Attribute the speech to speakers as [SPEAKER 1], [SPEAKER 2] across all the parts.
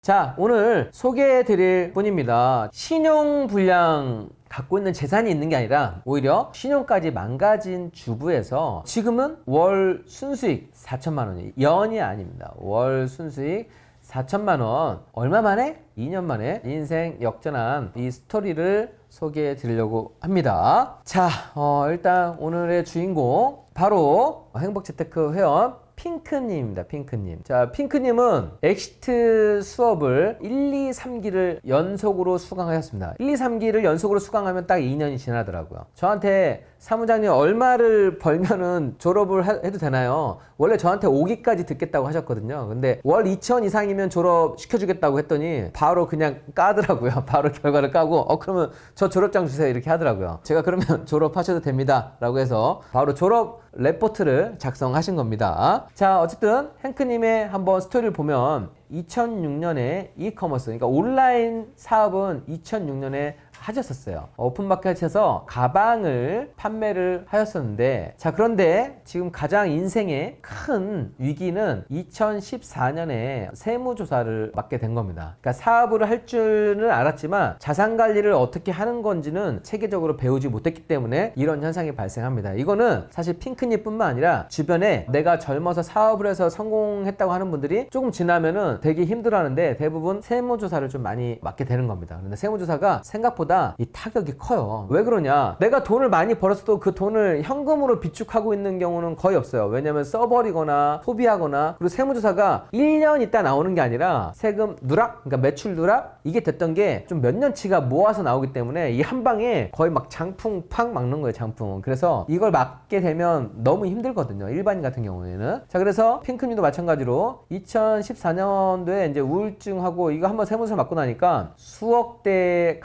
[SPEAKER 1] 자, 오늘 소개해 드릴 분입니다. 신용불량 갖고 있는 재산이 있는 게 아니라 오히려 신용까지 망가진 주부에서 지금은 월 순수익 4천만 원이 연이 아닙니다. 월 순수익 4천만 원. 얼마 만에? 2년 만에 인생 역전한 이 스토리를 소개해 드리려고 합니다. 자, 일단 오늘의 주인공 바로 행복재테크 회원 핑크님입니다. 핑크님. 자, 핑크님은 엑시트 수업을 1, 2, 3기를 연속으로 수강하셨습니다. 1, 2, 3기를 연속으로 수강하면 딱 2년이 지나더라고요. 저한테 사무장님 얼마를 벌면은 졸업을 해도 되나요? 원래 저한테 5기까지 듣겠다고 하셨거든요. 근데 월 2천 이상이면 졸업 시켜주겠다고 했더니 바로 그냥 까더라고요. 바로 결과를 까고 그러면 저 졸업장 주세요 이렇게 하더라고요. 제가 그러면 졸업하셔도 됩니다 라고 해서 바로 졸업 레포트를 작성하신 겁니다. 자, 어쨌든 행크님의 한번 스토리를 보면 2006년에 이커머스, 그러니까 온라인 사업은 2006년에 하셨었어요. 오픈마켓에서 가방을 판매를 하셨었는데, 자, 그런데 지금 가장 인생의 큰 위기는 2014년에 세무조사를 맡게 된 겁니다. 그러니까 사업을 할 줄은 알았지만 자산 관리를 어떻게 하는 건지는 체계적으로 배우지 못했기 때문에 이런 현상이 발생합니다. 이거는 사실 핑크님 뿐만 아니라 주변에 내가 젊어서 사업을 해서 성공했다고 하는 분들이 조금 지나면은 되게 힘들어하는데 대부분 세무조사를 좀 많이 맡게 되는 겁니다. 근데 세무조사가 생각보다 이 타격이 커요. 왜 그러냐? 내가 돈을 많이 벌었어도 그 돈을 현금으로 비축하고 있는 경우는 거의 없어요. 왜냐면 써버리거나 소비하거나, 그리고 세무조사가 1년 있다 나오는 게 아니라 세금 누락, 그러니까 매출 누락, 이게 됐던 게 좀 몇 년치가 모아서 나오기 때문에 이 한 방에 거의 막 장풍 팍 막는 거예요. 장풍. 그래서 이걸 막게 되면 너무 힘들거든요. 일반인 같은 경우에는. 자, 그래서 핑크님도 마찬가지로 2014년도에 이제 우울증하고 이거 한번 세무조사 맞고 나니까 수억대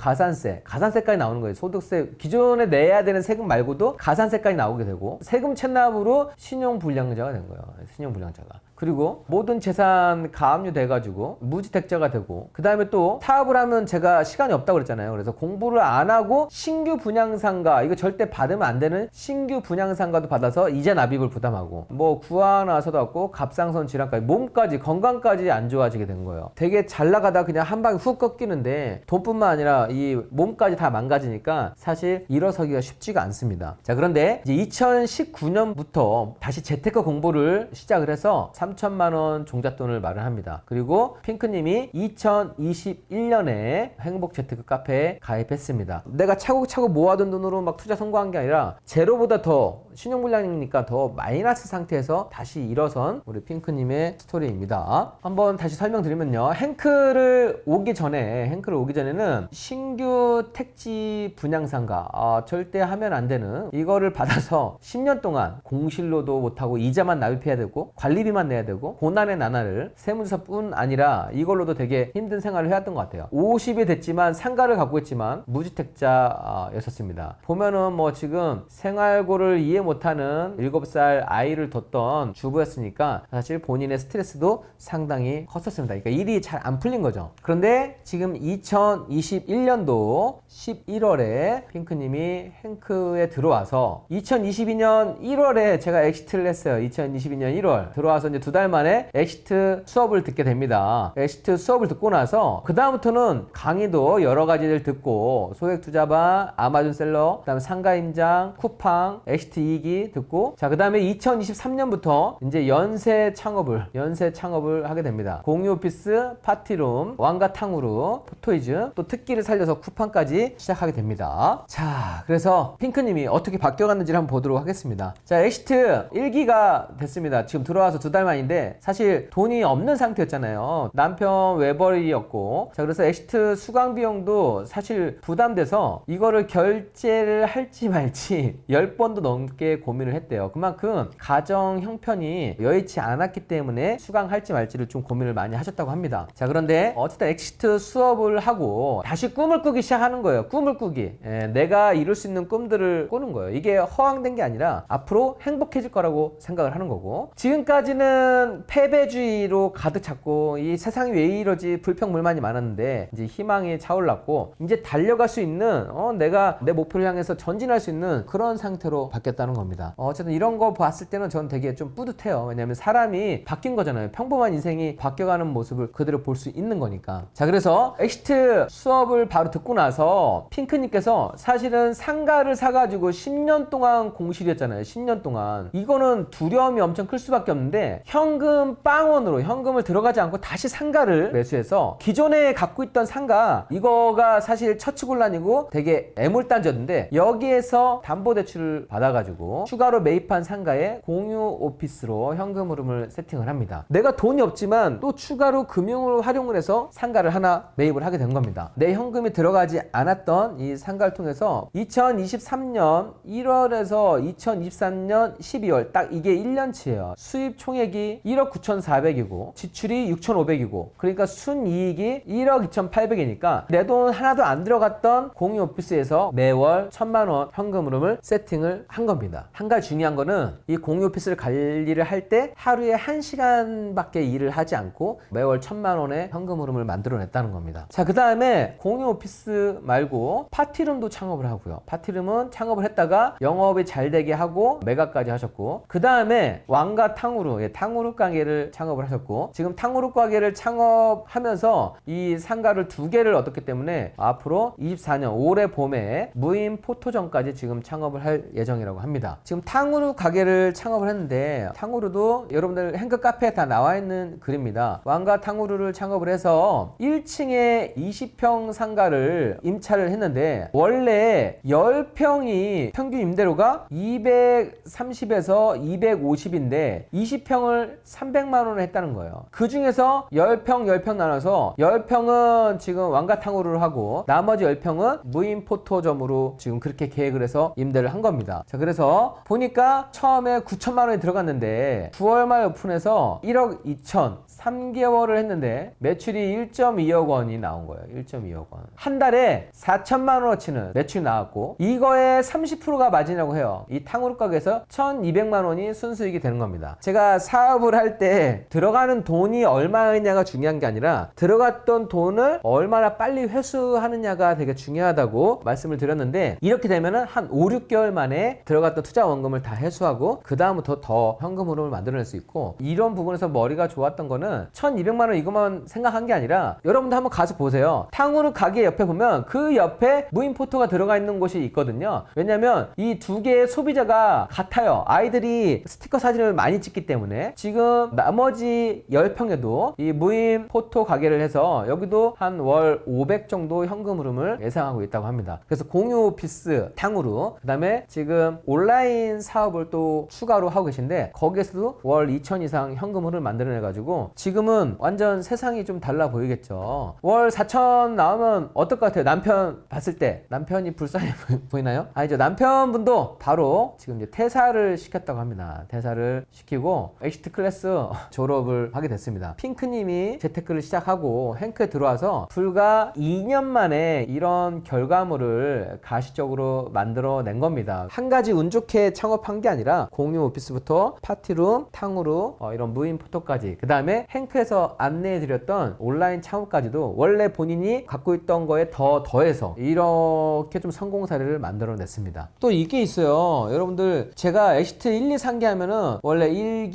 [SPEAKER 1] 가산세까지 나오는 거예요. 소득세, 기존에 내야 되는 세금 말고도 가산세까지 나오게 되고, 세금 체납으로 신용불량자가 된 거예요. 신용불량자가. 그리고 모든 재산 가압류 돼가지고 무주택자가 되고, 그 다음에 또 사업을 하면 제가 시간이 없다고 그랬잖아요. 그래서 공부를 안 하고 신규 분양상가, 이거 절대 받으면 안 되는 신규 분양상가도 받아서 이자 납입을 부담하고, 뭐 구하나서도 없고 갑상선 질환까지, 몸까지 건강까지 안 좋아지게 된 거예요. 되게 잘 나가다 그냥 한 방에 훅 꺾이는데 돈뿐만 아니라 이 몸까지 다 망가지니까 사실 일어서기가 쉽지가 않습니다. 자, 그런데 이제 2019년부터 다시 재테크 공부를 시작을 해서 3천만 원 종잣돈을 마련합니다. 그리고 핑크님이 2021년에 행복재테크 카페에 가입했습니다. 내가 차곡차곡 모아둔 돈으로 막 투자 성공한 게 아니라 제로보다 더 신용불량이니까 더 마이너스 상태에서 다시 일어선 우리 핑크님의 스토리입니다. 한번 다시 설명드리면요. 행크를 오기 전에는 신규 택지 분양상가, 절대 하면 안 되는, 이거를 받아서 10년 동안 공실로도 못하고 이자만 납입해야 되고 관리비만 내야 되고 고난의 나날을 세무조사뿐 아니라 이걸로도 되게 힘든 생활을 해왔던 것 같아요. 50이 됐지만 상가를 갖고 있지만 무주택자였었습니다. 보면은 뭐 지금 생활고를 이해 못하는 7살 아이를 뒀던 주부였으니까 사실 본인의 스트레스도 상당히 컸었습니다. 그러니까 일이 잘 안 풀린 거죠. 그런데 지금 2021년도 11월에 핑크님이 행크에 들어와서 2022년 1월에 제가 엑시트를 했어요. 2022년 1월 들어와서 이제 2달 만에 엑시트 수업을 듣게 됩니다. 엑시트 수업을 듣고 나서 그 다음부터는 강의도 여러 가지를 듣고, 소액투자방, 아마존셀러, 그 다음에 상가임장, 쿠팡, 엑시트 2기 듣고, 자, 그 다음에 2023년부터 이제 연쇄 창업을 하게 됩니다. 공유오피스, 파티룸, 왕가탕후루, 포토이즈, 또 특기를 살려서 쿠팡까지 시작하게 됩니다. 자, 그래서 핑크님이 어떻게 바뀌어갔는지를 한번 보도록 하겠습니다. 자, 엑시트 1기가 됐습니다. 지금 들어와서 2달 만인데 사실 돈이 없는 상태였잖아요. 남편 외벌이였고, 자, 그래서 엑시트 수강 비용도 사실 부담돼서 이거를 결제를 할지 말지 10번도 넘게 고민을 했대요. 그만큼 가정 형편이 여의치 않았기 때문에 수강할지 말지를 좀 고민을 많이 하셨다고 합니다. 자, 그런데 어쨌든 엑시트 수업을 하고 다시 꿈을 꾸기 시작하는 거예요. 꿈을 꾸기. 내가 이룰 수 있는 꿈들을 꾸는 거예요. 이게 허황된 게 아니라 앞으로 행복해질 거라고 생각을 하는 거고, 지금까지는 처음에는 패배주의로 가득 찼고 이 세상이 왜 이러지 불평불만이 많았는데 이제 희망이 차올랐고 이제 달려갈 수 있는 내가 내 목표를 향해서 전진할 수 있는 그런 상태로 바뀌었다는 겁니다. 어쨌든 이런 거 봤을 때는 저는 되게 좀 뿌듯해요. 왜냐하면 사람이 바뀐 거잖아요. 평범한 인생이 바뀌어가는 모습을 그대로 볼 수 있는 거니까. 자, 그래서 엑시트 수업을 바로 듣고 나서 핑크님께서 사실은 상가를 사가지고 10년 동안 공실이었잖아요. 10년 동안. 이거는 두려움이 엄청 클 수밖에 없는데 현금 빵원으로 현금을 들어가지 않고 다시 상가를 매수해서 기존에 갖고 있던 상가 이거가 사실 처치곤란이고 되게 애물단지였는데 여기에서 담보대출을 받아가지고 추가로 매입한 상가에 공유 오피스로 현금 흐름을 세팅을 합니다. 내가 돈이 없지만 또 추가로 금융을 활용을 해서 상가를 하나 매입을 하게 된 겁니다. 내 현금이 들어가지 않았던 이 상가를 통해서 2023년 1월에서 2023년 12월 딱 이게 1년치예요. 수입 총액이 1억 9,400이고 지출이 6,500이고 그러니까 순이익이 1억 2,800이니까 내 돈 하나도 안 들어갔던 공유 오피스에서 매월 1,000만 원 현금 흐름을 세팅을 한 겁니다. 한 가지 중요한 거는 이 공유 오피스를 관리를 할 때 하루에 1시간밖에 일을 하지 않고 매월 1,000만 원의 현금 흐름을 만들어냈다는 겁니다. 자, 그 다음에 공유 오피스 말고 파티룸도 창업을 하고요. 파티룸은 창업을 했다가 영업이 잘 되게 하고 매각까지 하셨고 그 다음에 왕가 탕후루, 탕후루 가게를 창업을 하셨고 지금 탕후루 가게를 창업하면서 이 상가를 2개를 얻었기 때문에 앞으로 24년 올해 봄에 무인 포토존까지 지금 창업을 할 예정이라고 합니다. 지금 탕후루 가게를 창업을 했는데 탕후루도 여러분들 행크 카페에 다 나와 있는 글입니다. 왕가 탕후루를 창업을 해서 1층에 20평 상가를 임차를 했는데 원래 10평이 평균 임대료가 230에서 250인데 20평을 300만 원을 했다는 거예요. 그 중에서 10평 나눠서 10평은 지금 왕가탕후루를 하고 나머지 10평은 무인 포토점으로 지금 그렇게 계획을 해서 임대를 한 겁니다. 자, 그래서 보니까 처음에 9천만 원이 들어갔는데 9월 말 오픈해서 1억 2천 3개월을 했는데 매출이 1.2억 원이 나온 거예요. 1.2억 원. 한 달에 4천만 원어치는 매출이 나왔고 이거의 30%가 마진이라고 해요. 이 탕후루 가게에서 1,200만 원이 순수익이 되는 겁니다. 제가 사업을 할 때 들어가는 돈이 얼마냐가 중요한 게 아니라 들어갔던 돈을 얼마나 빨리 회수하느냐가 되게 중요하다고 말씀을 드렸는데 이렇게 되면은 한 5, 6개월 만에 들어갔던 투자 원금을 다 회수하고 그 다음부터 더 현금 흐름을 만들어낼 수 있고 이런 부분에서 머리가 좋았던 거는 1,200만 원 이것만 생각한 게 아니라 여러분도 한번 가서 보세요. 탕후루 가게 옆에 보면 그 옆에 무인 포토가 들어가 있는 곳이 있거든요. 왜냐면 이 2개의 소비자가 같아요. 아이들이 스티커 사진을 많이 찍기 때문에 지금 나머지 10평에도 이 무인 포토 가게를 해서 여기도 한 월 500 정도 현금 흐름을 예상하고 있다고 합니다. 그래서 공유 오피스 탕후루 그 다음에 지금 온라인 사업을 또 추가로 하고 계신데 거기에서도 월 2천 이상 현금 흐름을 만들어내 가지고 지금은 완전 세상이 좀 달라 보이겠죠. 월 4천 나오면 어떨 것 같아요? 남편 봤을 때 남편이 불쌍해 보이나요? 아니죠. 남편분도 바로 지금 이제 퇴사를 시켰다고 합니다. 퇴사를 시키고 엑시트 클래스 졸업을 하게 됐습니다. 핑크님이 재테크를 시작하고 행크에 들어와서 불과 2년 만에 이런 결과물을 가시적으로 만들어낸 겁니다. 한 가지 운 좋게 창업한 게 아니라 공유 오피스부터 파티룸, 탕후루 이런 무인 포토까지 그 다음에 행크에서 안내해드렸던 온라인 창업까지도 원래 본인이 갖고 있던 거에 더해서 이렇게 좀 성공 사례를 만들어냈습니다. 또 이게 있어요. 여러분들 제가 엑시트 1, 2, 3기 하면은 원래 1기,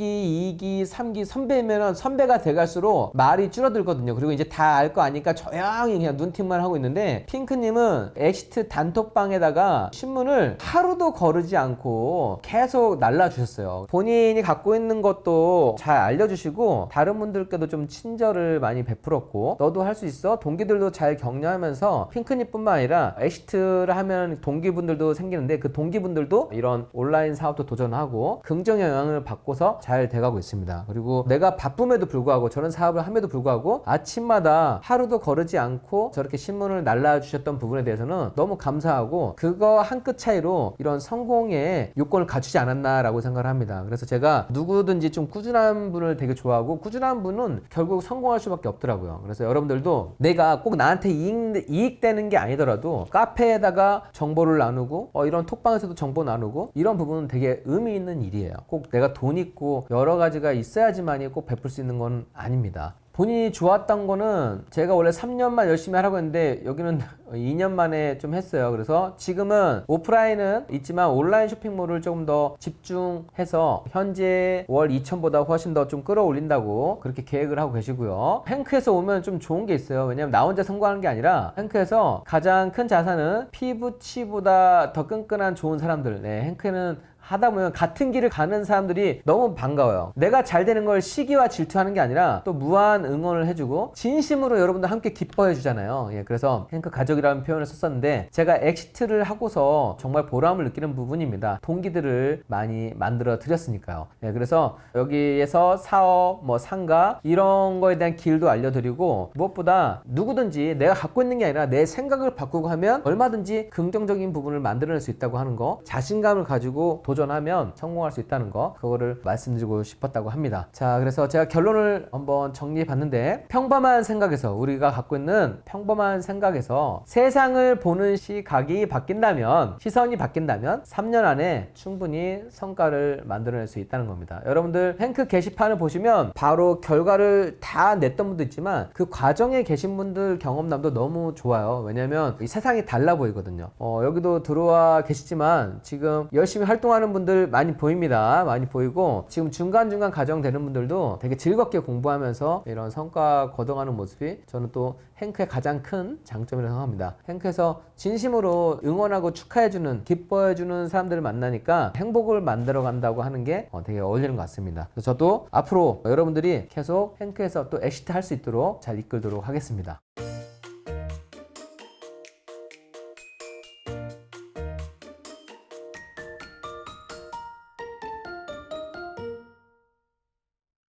[SPEAKER 1] 2기, 3기 선배면은 선배가 돼갈수록 말이 줄어들거든요. 그리고 이제 다 알 거 아니까 조용히 그냥 눈팅만 하고 있는데 핑크님은 엑시트 단톡방에다가 신문을 하루도 거르지 않고 계속 날라주셨어요. 본인이 갖고 있는 것도 잘 알려주시고 다른 분들께도 좀 친절을 많이 베풀었고 너도 할 수 있어? 동기들도 잘 격려하면서 핑크님 뿐만 아니라 엑시트를 하면 동기분들도 생기는데 그 동기분들도 이런 온라인 사업도 도전하고 긍정 영향을 받고서 잘 돼가고 있습니다. 그리고 내가 바쁨에도 불구하고 저런 사업을 함에도 불구하고 아침마다 하루도 거르지 않고 저렇게 신문을 날라주셨던 부분에 대해서는 너무 감사하고 그거 한 끗 차이로 이런 성공의 요건을 갖추지 않았나라고 생각을 합니다. 그래서 제가 누구든지 좀 꾸준한 분을 되게 좋아하고 꾸준한 분은 결국 성공할 수밖에 없더라고요. 그래서 여러분들도 내가 꼭 나한테 이익되는 게 아니더라도 카페에다가 정보를 나누고 이런 톡방에서도 정보 나누고 이런 부분은 되게 의미 있는 일이에요. 꼭 내가 돈 있고 여러 가지가 있어야지만이 꼭 베풀 수 있는 건 아닙니다. 본인이 좋았던 거는 제가 원래 3년만 열심히 하라고 했는데 여기는 2년 만에 좀 했어요. 그래서 지금은 오프라인은 있지만 온라인 쇼핑몰을 조금 더 집중해서 현재 월 2,000보다 훨씬 더 좀 끌어올린다고 그렇게 계획을 하고 계시고요. 행크에서 오면 좀 좋은 게 있어요. 왜냐면 나 혼자 성공하는 게 아니라 행크에서 가장 큰 자산은 피부치보다 더 끈끈한 좋은 사람들. 네, 행크에는 하다 보면 같은 길을 가는 사람들이 너무 반가워요. 내가 잘 되는 걸 시기와 질투하는 게 아니라 또 무한 응원을 해주고 진심으로 여러분들 함께 기뻐해 주잖아요. 예, 그래서 행크 가족이라는 표현을 썼었는데 제가 엑시트를 하고서 정말 보람을 느끼는 부분입니다. 동기들을 많이 만들어 드렸으니까요. 예, 그래서 여기에서 사업, 뭐 상가 이런 거에 대한 길도 알려드리고 무엇보다 누구든지 내가 갖고 있는 게 아니라 내 생각을 바꾸고 하면 얼마든지 긍정적인 부분을 만들어낼 수 있다고 하는 거, 자신감을 가지고 도전하면 성공할 수 있다는 거, 그거를 말씀드리고 싶었다고 합니다. 자, 그래서 제가 결론을 한번 정리해 봤는데 평범한 생각에서 우리가 갖고 있는 평범한 생각에서 세상을 보는 시각이 바뀐다면, 시선이 바뀐다면 3년 안에 충분히 성과를 만들어낼 수 있다는 겁니다. 여러분들 행크 게시판을 보시면 바로 결과를 다 냈던 분도 있지만 그 과정에 계신 분들 경험담도 너무 좋아요. 왜냐면 이 세상이 달라 보이거든요. 여기도 들어와 계시지만 지금 열심히 활동하는 분들 많이 보입니다. 많이 보이고 지금 중간중간 가정되는 분들도 되게 즐겁게 공부하면서 이런 성과 거둬가는 모습이 저는 또 행크의 가장 큰 장점이라고 생각합니다. 행크에서 진심으로 응원하고 축하해주는, 기뻐해주는 사람들을 만나니까 행복을 만들어 간다고 하는 게 되게 어울리는 것 같습니다. 그래서 저도 앞으로 여러분들이 계속 행크에서 또 엑시트 할 수 있도록 잘 이끌도록 하겠습니다.